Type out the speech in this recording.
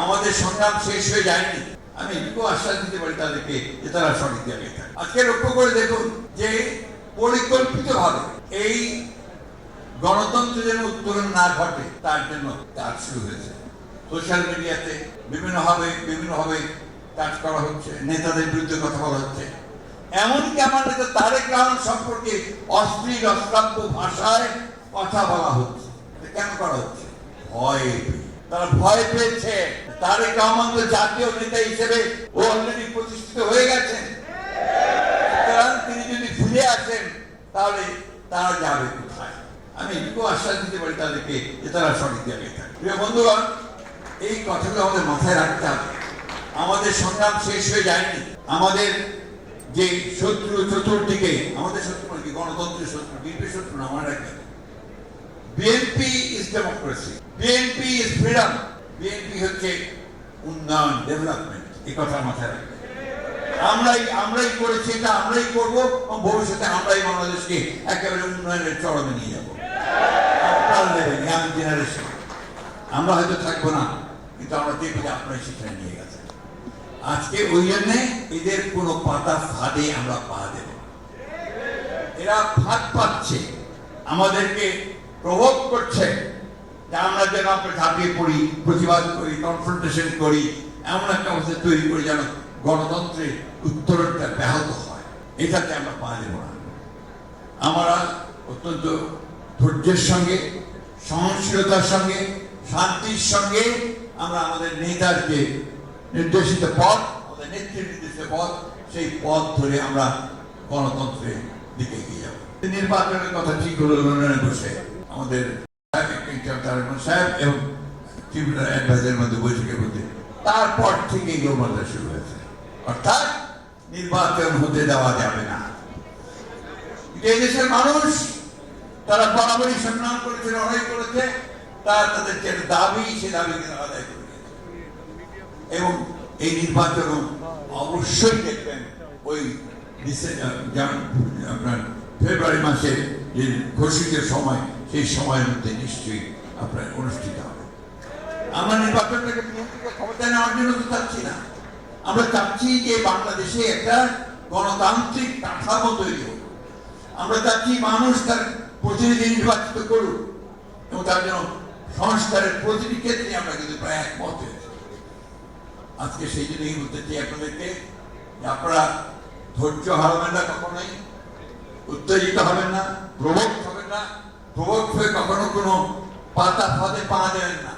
আমাদের সংগ্রাম শেষ হয়ে যায়নি। আমি এটুকু আশ্বাস দিতে পারি তাদেরকে যে তারা সঠিক জায়গায় থাকে। আজকে লক্ষ্য করে দেখুন যে পরিকল্পিতভাবে এই গণতন্ত্র যেন উত্তরণ না ঘটে তার জন্য কাজ শুরু হয়েছে। সোশ্যাল মিডিয়াতে বিভিন্নভাবে কাজ করা হচ্ছে, নেতাদের বিরুদ্ধে কথা বলা হচ্ছে। এমনকি আমার নেতা তারেক রহমান সম্পর্কে অশ্লীল অশ্রাব্য ভাষায় কথা বলা হচ্ছে। কেন করা হচ্ছে? ভয়। তারা ভয় পেয়েছে। তারেক রহমান তো জাতীয় নেতা হিসেবে ও অলরেডি প্রতিষ্ঠিত হয়ে গেছেন। সুতরাং তিনি যদি ফিরে আসেন তাহলে তারা যাবে কোথায়? আমি এটুকু আশ্বাস দিতে পারি তাদেরকে যে তারা সঠিক জায়গায় থাকে। প্রিয় বন্ধুগণ, এই কথাগুলো আমাদের মাথায় রাখতে হবে। আমাদের সংগ্রাম শেষ হয়ে যায়নি। আমাদের যে শত্রু চতুর্দিকে, আমাদের শত্রু মানে কি? গণতন্ত্রের শত্রু, বিএনপির শত্রু না, মনে রাখবেন। BNP is democracy, BNP is freedom, BNP হচ্ছে উন্নয়ন, ডেভেলপমেন্ট। এই কথা মাথায় রাখবেন। আমরাই করেছি, এটা আমরাই করবো, এবং ভবিষ্যতে আমরাই বাংলাদেশকে একেবারে উন্নয়নের চরমে নিয়ে যাবো। ইয়াং জেনারেশন আমরা হয়তো থাকবো না, কিন্তু আমরা দেখি যে আপনারা সেখানে নিয়ে গেছেন। আজকে ওই জন্য এদের কোনো পাতা ফাঁদে আমরা পা দেব। এরা ফাঁদ পাচ্ছে, আমাদেরকে প্রভোগ করছে যে আমরা যেন আমরা ঝাঁপিয়ে পড়ি, প্রতিবাদ করি, কনফ্রন্টেশন করি, এমন একটা অবস্থা তৈরি করি যেন গণতন্ত্রের উত্তরণটা ব্যাহত হয়। এটাতে আমরা পা দেব না। আমরা অত্যন্ত ধৈর্যের সঙ্গে, সহনশীলতার সঙ্গে, শান্তির সঙ্গে আমরা আমাদের নেতার যে নির্দেশিত পথ, আমাদের নেত্রীর নির্দেশিত পথ, সেই পথ ধরে আমরা গণতন্ত্রের দিকে এগিয়ে যাব। নির্বাচনের কথা ঠিক হলো লন্ডনে বসে আমাদের সাহেব এবং ট্রিবিউনাল অ্যাডভাইজারের মধ্যে বৈঠকের মধ্যে। তারপর থেকেই গোলমালটা শুরু হয়েছে। অর্থাৎ নির্বাচন হতে দেওয়া যাবে না। এই দেশের মানুষ তারা বরাবরই সম্মান করেছে, লড়াই করেছে, তারা তাদের যে দাবি, সে দাবিকে আদায় করে দিয়েছে। এবং এই নির্বাচন অবশ্যই দেখবেন ওই আপনার ফেব্রুয়ারি মাসের যে ঘোষিত সময়, সেই সময়ের মধ্যে নিশ্চয়ই আপনার অনুষ্ঠিত হবে। আমরা নির্বাচনটাকে বিএনপিকে ক্ষমতায় নেওয়ার জন্য তো চাচ্ছি না। আমরা চাচ্ছি যে বাংলাদেশে একটা গণতান্ত্রিক কাঠামো তৈরি হোক। আমরা চাচ্ছি মানুষ তার প্রতিনিধি নির্বাচিত করুক, এবং তার জন্য সংস্কারের প্রতিটি ক্ষেত্রে আমরা কিন্তু প্রায় একমত হয়েছি। আজকে সেই জন্যই বলতে চাই আপনাদেরকে যে আপনারা ধৈর্য হারাবেন না, কখনোই উত্তেজিত হবেন না, প্রভোক্ত হবেন না, প্রভোক্ত হয়ে কখনো কোনো পাতা ফাঁদে পা দেবেন না।